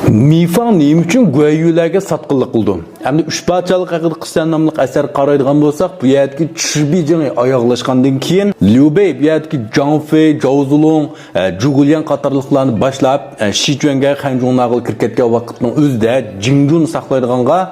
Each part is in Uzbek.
Mifang neyim üçün Guayu'larga satqınlıq qıldı. Hem de üç parçalık haqida qıssan namlıq əsər qaraydigan bolsaq, bu yerdeki Çirbi jıngı ayaqlaşqandan keyin Liu Bei bu yerdeki Zhang Fei, Zhao Zilong, Zhu Guliang qatarlıqlarını başlap Xi Juan'ga Hanzhong nağıl kirketke vaqtının özdə Jingjun saqlaydiganға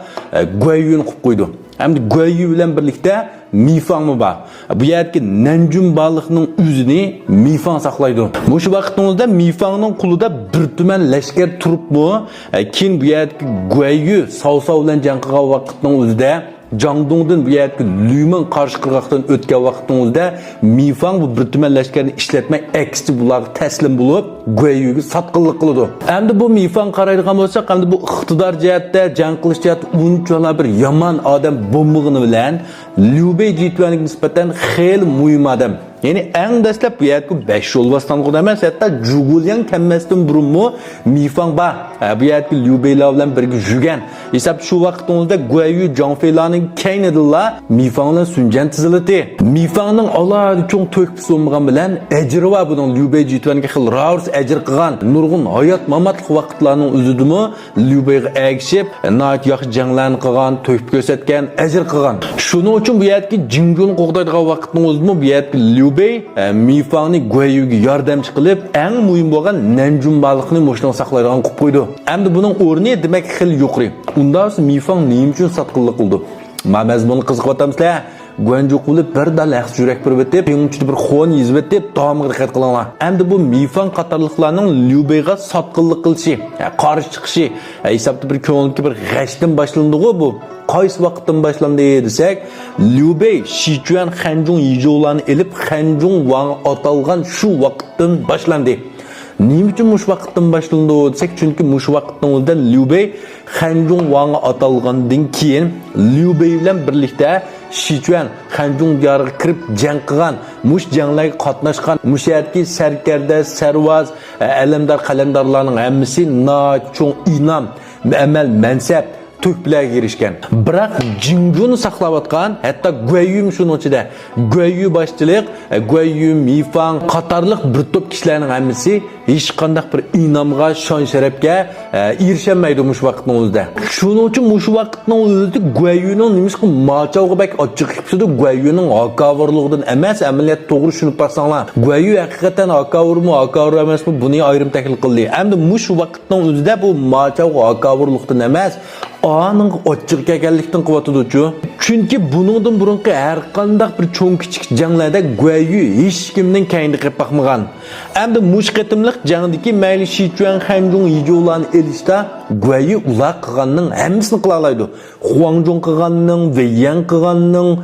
Guayu'nu qıp qoydu. Hem de Guayu bilen birlikte Mifang mı var? Bu yerdeki Nanjun balıqının üzünü Mifang saklaydı. Bu şu vakitimizde Mifang'ın kulunda bir tümen leşker turup mu? Kin bu yerdeki Guayu Sao bilen janqıga vaqtının özünde Jangdong'dan bu yerdeki Lümen qarşı qırğaqdan ötken vaqtımızda Mifang bu bir tümen leşkerini işletmek eksi bular teslim bulup Guayu'yu satqınlıq qılıdı. Hem de bu Mifang qaraydigan bolsak, hem de bu iqtidar jihatda, jang qilish jihatda unchalar bir yaman adam bo'lmag'ini bilan Liu Bei Jituan'ga nisbatan xeyli muhim adam. Yani en dastlab bu yerdeki 5 yol bosqan emas, hatta Zhu Guliang kelmasdan burunmi Mifang bor. Bu yerdeki Liu Bei'lar bilan birga yurgan. Hesab shu vaqtimizda Guayu, Zhang Fei'larning kaynidilla Mifang bilan sunjan tizildi. Mifangning alohida cho'ng to'kpisi bo'lmagan bilan ajri va buning Liu Bei Jituan'ga xil raus ajr qilgan nurg'un hayot mamatlik vaqtlarning o'zidimi Liu Bei'ga egishib, nayt yaxshi janglarni qilgan, to'kib ko'rsatgan, ajr qilgan. Shuning uchun bu yerdeki Jingjun qo'g'daydigan vaqtning o'zida bu yerdeki Liu Bei Mifangni Guayu'ga yordamchi qilib, eng muhim bo'lgan Nanjun balıqni mo'shdan saqlaydigan qilib qo'ydi. Endi buning o'rni demak xil yuqori. Undan so'ng Mifang nima uchun satqinlik qildi? Mazmuni qiziqyapsizlar. Guanju qilib bir da lax yurak bir betib, yengchida bir xon yizib etib, tamomga diqqat qilinglar. Endi bu Mifang qatorliqlarning Liu Bei'ga satqinlik qilishi, qarshi chiqishi, hisobda bir ko'ngilga bir g'ashdan boshlandi-ku bu. Qaysi vaqtdan boshlandi desak, Liu Bei Xi Juan Hanzhong yijovlarni elib Hanzhong Wang atalgan shu vaqtdan boshlandi. Nima uchun mush vaqtdan boshlandi desak, chunki mush vaqtdan o'zida Liu Bei Hanzhong Wang atalgandan keyin Liu Bei bilan birlikda Xi Juan Hanzhong diyoriga kirib jang qilgan, mush janglarga qatnashgan, mush yerdagi sarkarda, sarvaz, alamdor qalamdorlarning hammasi cho'ng inam, amal, mansab Türkler'e girişken. Bırak Jingjun'u saklavatkan, hatta Guayu'm şunun içinde. Guayu başçılık, Guayu, Mifang, Katarlık bir top kişilerin hemisi hiç kandak bir inamga, şan şerefke erişemeydi muş vakitin o'zida. Şunun için muş vakitin o'zida Guayu'nun neymiş ki maçavga bek açık hepsidi Guayu'nun akavarlığından emas, ameliyat doğru şunu baksanlar. Guayu hakikaten akavur mu, akavur emas mı bunu ayrım teklil kıldı. Hem de muş vakitin o'zida bu maçavga akavarlığından emas, anın açık ekanlikdan quvvatıdıcı. Çünkü bunundan burunqi her qandaq bir cho'ng kichik janglarda Guayu hech kimning kayni qilib baxmagan. Endi mush qitimliq jangdagi mayli Xi Juan Hanzhong yijovlarni elishda Guayu ular qilganning hammasini qila oladi. Huangzhong qilganning, Weiyan qilganning,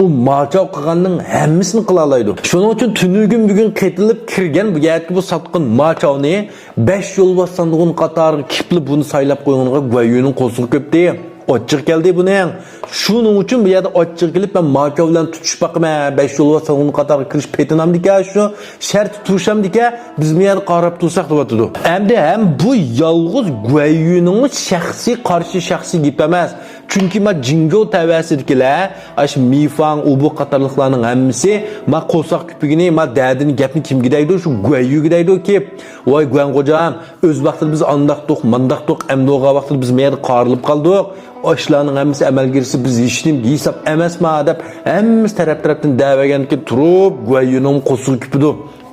u Machao qilganning hammasini qila oladi. Shuning uchun tunugin bugun qaytilib kirgan bu yerdagi bu satqin Machaoni 5 yol bossandigan qatoriga kiplib buni saylab qo'yganga Guayuning qo'shiq ko'pdi. Açık geldi bu ne? Şunun için bir yerde açık gelip ben Machao bilan tutuşup bakma 5 yol var onun qatarga kirish petinam dika şu şart tutuşam dika biz bu yerda qarab tursak deb atadi. Hem bu yolg'iz Guayuning shaxsiy qarshi shaxsiy gap emas. Çünkü ma Jingjou tavasidikilar, aş Mifang, bu qatorliqlarning hammasi ma qo'saq kupigini, ma dadini gapni kimga deydi? Shu Guayuga deydi ki, "Voy Guan qo'jam, o'z vaqtida biz andaqdiq, mandaqdiq, endi o'ga vaqtida biz bu yerda qarilib qoldik. Oşlarning hammasi amalga kirsa biz hechnim hisob emasmi deb hammasi tarafdan da'vaganki turib Guayuning qo'shiq kupidi.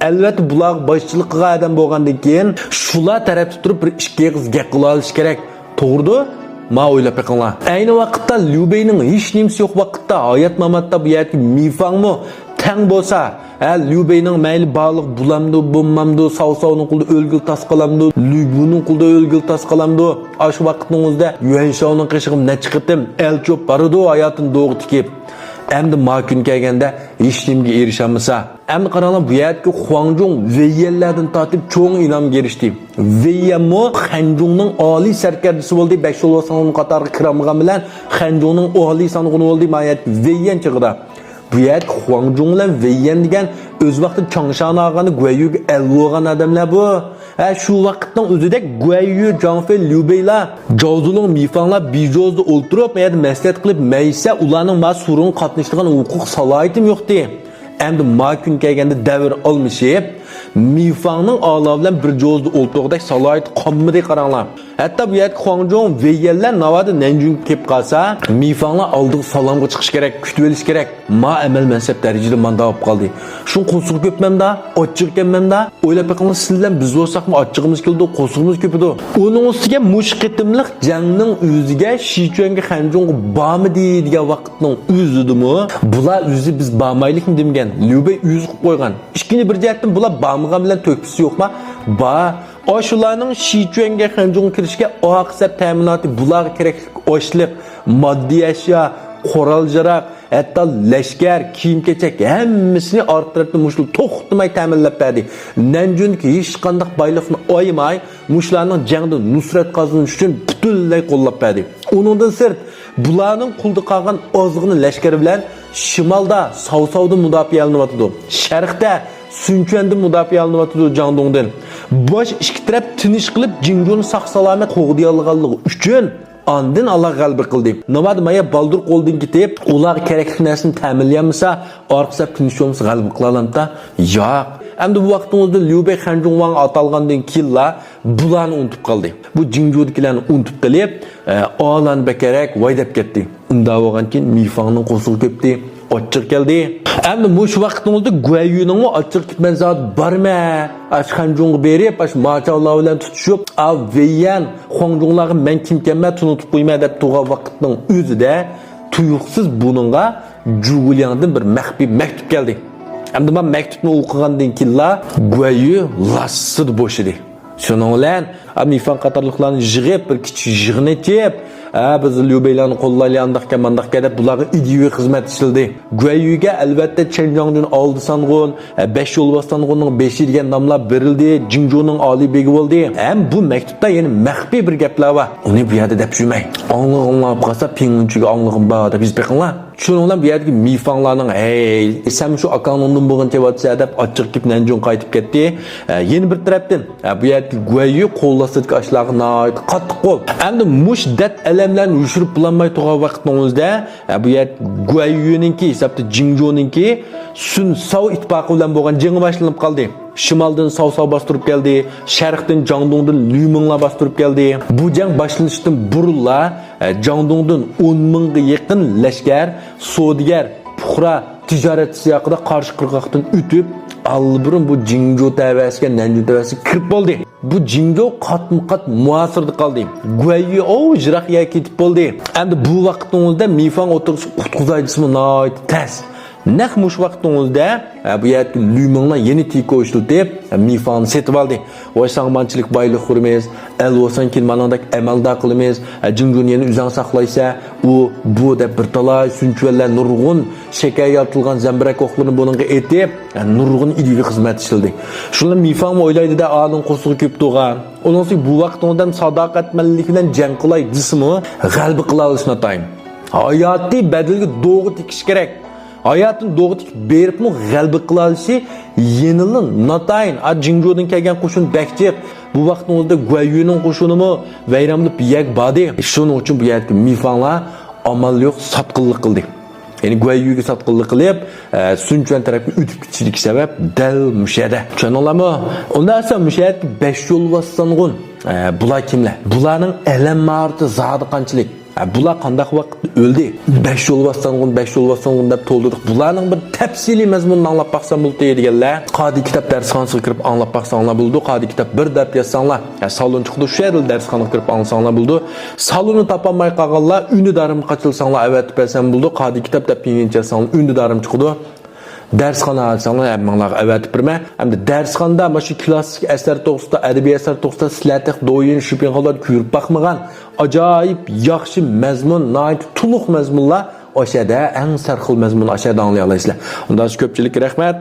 Albatta bular boshchilik qilgan odam bo'lgandan keyin shular tarafda turib bir ikki qiz gap qila olish kerak. To'g'ri? Ma o'ylab beqinglar. Ayni vaqtda Liu Bei'ning hech nimasi yo'q vaqtda hayot mamatda bu yerda Mifangmi tang bo'lsa, Liu Bei'ning mayli baliq bulamdi, bo'lmamdi, Sao-Sao'ning qulda o'lgil tasqalamdi, Liu Bu'ning qulda o'lgil tasqalamdi. Ash vaqtning o'zida Yuan Shao'ning qishig'im nechiqitim el cho'p baridi hayotini do'g'ri tikib. Endi ma kun kelganda hech nimga erishmasa, endi qaranglar bu yerga Huangzhong Weiyanlardan tortib cho'ng inamga erishdi. Weiyanmi Hanzhongning oliy sarkardasi bo'ldi, 5 yol so'ng qatoriga kiramagan bilan Hanzhongning oliy sanog'ini bo'ldi, mayat Weiyan chig'ida. Bu yer Huangzhong bilan Weiyan degan o'z vaqtida Changshan og'ani Guayuga elvogan odamlar bu. Shu vaqtning o'zida Guayu, Zhang Fei, Liu Bei'lar, Zhao Zilong, Mifanglar bijozda o'ltirib, mayda maslahat qilib, maysa ularning mas'ulun qatnashadigan huquq salohiyatim yo'qdi. Endi ma kun kelganda davr almishib, Mifangning ala bilan bir jo'zda o'ltirg'idek salohiyat qolmadi qaranglar. Hatto bu yerga Guangzhou Weiyanlar navada Nanjing kelib qolsa, Mifanglar oldiga salomga chiqish kerak, kutib olish kerak. Ma amal mansab darajada manda olib qoldi. Shu qo'shiq ko'pmanda, ochiq kelmanda, o'ylab baqqanlar sizlar biz bo'lsaqmi ochiqimiz keldi, qo'shig'imiz ko'pidi. Uning ustiga mush qitimliq jangning o'ziga Shichuanga Hanjongga bormidi degan vaqtning o'zidimi? Bular o'zi biz bormaylikmi degan. Liu Bei o'zi qilib qo'ygan. Ikkinchi bir jihatdan bular bormagan bilan to'kpisi yo'qmi? Ba Oşularning Shichuanga Hanjongga kirishga oqsab ta'minoti bularga kerakli oshliq, moddiy ashyo, qurol-jarog, hatto lashkar, kiyim-kechak hammasini orttirib mushul to'xtamay ta'minlab berdi. Nanjunki hech qanday boyliqni oymay, mushlarning jangda nusrat qozonish uchun butunlay qo'llab berdi. Uningdan sirt bularning qulda qolgan ozg'ini lashkar bilan shimolda Savsovda mudofaa qilinayotdi. Sharqda Sunchuanda mudofaa qilinayotdi Jangdongdan. Bosh ikki taraf tinish qilib Jingjoni saq-salomat qo'g'diy olganligi uchun andin Allah g'alaba qildi. Nomad maya baldur qo'ldan ketib, ular kerakli narsani ta'minlamasa, orqasab tinish olmasa g'alaba qilalamda? Yo'q. Endi bu vaqtimizda Liu Bei Hanjong Wang atalgandan keyin bularni unutib qoldi. Bu Jingjodikilarni unutib qilib, olan bekarak voydab ketdi. Unda bo'lgan keyin Mifangning qo'shig'i ko'pdi. Ochiq keldi. Endi mush vaqtimizda Guayuning ochiq ketman zot borma. Hanjongga berib, machalar bilan tutishib, Weiyan Guangzhoularga men kimkanman tunutib qo'yma deb turgan vaqtning o'zida tuyuqsiz buningga Zhuguliangdan bir maxfiy maktub keldi. Endi men maktubni o'qigandan keyin Guayu lassid bo'shidi. Shuning bilan Mifang qatorliqlarni yig'ib bir kichik yig'ini tep, biz Liu Beilarni qo'llaylandaqqa mandaqqa deb bularga idiyoviy xizmat ishildi. Guayuga albatta Chenjiangdan oldi sanğun, 5 yo'l bostanğunning 5 degan nomlar berildi, Jingzhouning oliy begi bo'ldi. Ham bu maktubda yana maxfiy bir gaplar bor. Uni bu yerda deb yurmang. Anglab qolsa pingunchiga anglag'im bor deb biz beqinglar. Shuning bilan bu yerdagi Mifanglarning sen shu akanondan bo'lgan tevatsa deb ochiq kelib Nanjing qaytib ketdi. Yeni bir tarafdan bu yerda Guayu qo'llasidagi ashlarga qattiq qo'l. Endi mushdat alamlarni yushirib bulanmay turgan vaqtingizda bu yer Guayuninki hisobda Jingzhouninki Sun Sao ittifoqi bilan bo'lgan jangi boshlanib qoldi. Shimoldan Savsov bostirib keldi, sharqdan Jangdongdan Luminglar bostirib keldi. Bu jang boshlanishdan burunla Jangdongdan 10 mingga yaqin lashkar, savdogar, puhra, tijoratchi haqida qarshi qirg'oqdan o'tib, alburun bu Jingzhou tavasiga, Nanjing tavasiga kirib bo'ldi. Bu Jingzhou qatma-qat muasirda qoldi. Guayu jiraqiya ketib bo'ldi. Endi bu vaqtingizda Mifang o'tirish qutquzaychisimi noit tas. Naq mush vaqtingizda bu yerda Luminglar yeni tiko ishlatib, Mifangni setib oldi. Voy sog'manchilik boylik qurimiz, el bo'lsan keyin manandak amalda qilamiz. Jingzhouni yeni uzan saqlaysa, bu deb bir talay sunchuvallar nurg'un shakar yaltilgan zambirak o'qlarini buningga etib, nurg'un idiyoviy xizmat ishildi. Shunlar Mifang o'ylaydi-da, aning qo'shig'i ko'p turgan. Uning uchun bu vaqtingizda sadoqatmanlik bilan jang qilay desimi, g'alaba qila olishni atayin. Hayotiy badalga do'g'ri tikish kerak. Hayatın doğrutik beripmi g'alba qila olishi yenilin natayin. Jingzhoudan kelgan qo'shin bakchiq. Bu vaqtimizda Guayuning qo'shinimi vayramli biyak badi. Shuning uchun bu yerda Mifanglar amal yo'q satqinlik qildi. Ya'ni Guayuga satqinlik qilib, Sunchuan tarafga o'tib ketishlik sabab dal mushada. Tushuninglarmi? Unda esa mushada 5 yo'l vassanğun. Bular kimlar? Bularning alam marti zodi qanchalik? Bular qandaq vaqt o'ldi? 5 yo'l vassanğun deb to'ldirdik. Bularning bir tafsiliy mazmunini anglab baqsam bo'ldi deganlar. Qodi kitob darsxonasiga kirib anglab baqsanglar bo'ldi. Qodi kitob bir deb yozsanglar, salon chiqdi, shu yerda darsxonaga kirib ansanglar bo'ldi. Salonni topolmay qolganlar, unidarim qachilsanglar, avatib bersam bo'ldi. Qodi kitob deb pinginchasanglar, unidarim chiqdi. Darsxona alsanglar, hammalar avatib birma. Hamda darsxonda mana shu klassik asar to'g'risida, adabiy asar to'g'risida sizlarga do'yin shupinxolar ko'rib baqmagan ajoyib yaxshi mazmun, nihoyat to'liq mazmunlar oshada eng sarxil mazmun oshada anglay olasizlar. Undan ko'pchilik rahmat.